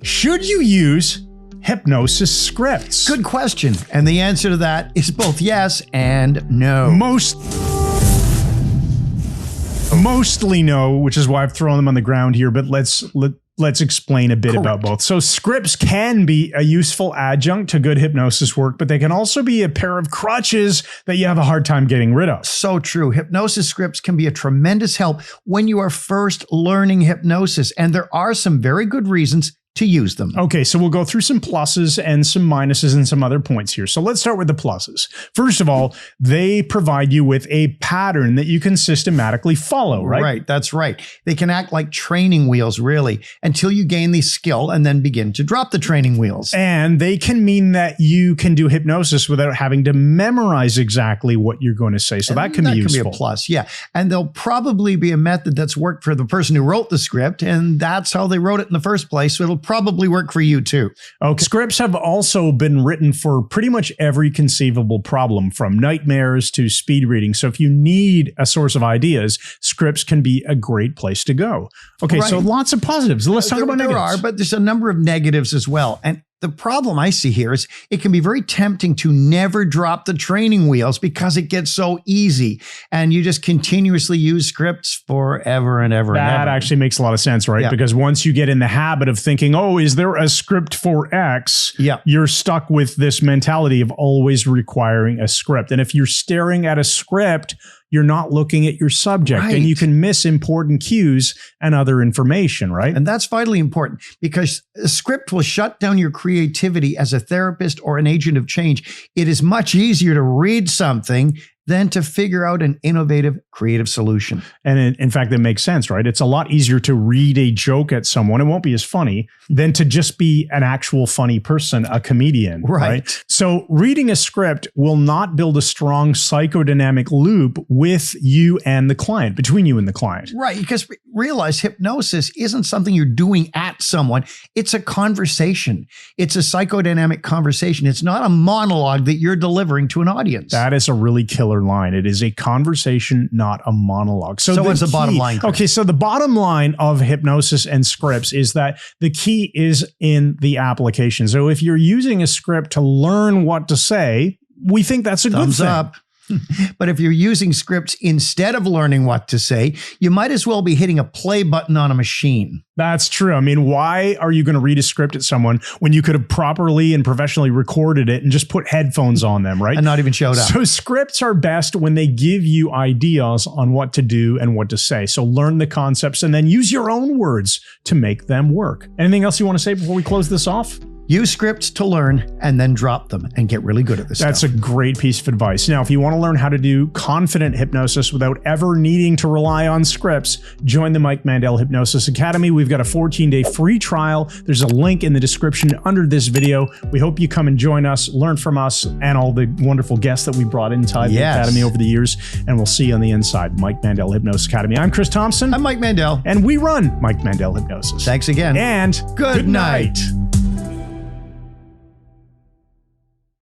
should you use hypnosis scripts? Good question. And the answer to that is both yes and no. Mostly no, which is why I've thrown them on the ground here, but let's explain a bit about both. So scripts can be a useful adjunct to good hypnosis work, but they can also be a pair of crutches that you have a hard time getting rid of. So true. Hypnosis scripts can be a tremendous help when you are first learning hypnosis, and there are some very good reasons to use them. Okay, so we'll go through some pluses and some minuses and some other points here. So let's start with the pluses. First of all, they provide you with a pattern that you can systematically follow, right? Right, that's right. They can act like training wheels, really, until you gain the skill and then begin to drop the training wheels. And they can mean that you can do hypnosis without having to memorize exactly what you're going to say. So that can be useful. That can be a plus, yeah. And there'll probably be a method that's worked for the person who wrote the script, and that's how they wrote it in the first place. So it'll probably work for you too. Okay. Scripts have also been written for pretty much every conceivable problem, from nightmares to speed reading. So if you need a source of ideas, scripts can be a great place to go. Okay, so lots of positives. Let's talk about negatives. There are, but there's a number of negatives as well. And the problem I see here is it can be very tempting to never drop the training wheels because it gets so easy and you just continuously use scripts forever and ever and ever. That actually makes a lot of sense, right? Yeah. Because once you get in the habit of thinking, oh, is there a script for X? Yeah. You're stuck with this mentality of always requiring a script. And if you're staring at a script, you're not looking at your subject, and you can miss important cues and other information, right? And that's vitally important because a script will shut down your creativity as a therapist or an agent of change. It is much easier to read something than to figure out an innovative, creative solution. And in fact, that makes sense, right? It's a lot easier to read a joke at someone, it won't be as funny, than to just be an actual funny person, a comedian, right? So reading a script will not build a strong psychodynamic loop with you and the client, between you and the client. Right, because realize hypnosis isn't something you're doing at someone. It's a conversation. It's a psychodynamic conversation. It's not a monologue that you're delivering to an audience. That is a really killer line. It is a conversation, not a monologue. So what's the bottom line? Okay, so the bottom line of hypnosis and scripts is that the key is in the application. So if you're using a script to learn what to say, we think that's a good thing. Thumbs up. But if you're using scripts instead of learning what to say, you might as well be hitting a play button on a machine. That's true. I mean, why are you going to read a script at someone when you could have properly and professionally recorded it and just put headphones on them, right? And not even showed up. So scripts are best when they give you ideas on what to do and what to say. So learn the concepts and then use your own words to make them work. Anything else you want to say before we close this off? Use scripts to learn and then drop them and get really good at this That's stuff. a great piece of advice. Now, if you want to learn how to do confident hypnosis without ever needing to rely on scripts, join the Mike Mandel Hypnosis Academy. We've got a 14-day free trial. There's a link in the description under this video. We hope you come and join us, learn from us, and all the wonderful guests that we brought inside the Academy over the years. And we'll see you on the inside. Mike Mandel Hypnosis Academy. I'm Chris Thompson. I'm Mike Mandel. And we run Mike Mandel Hypnosis. Thanks again. And good night.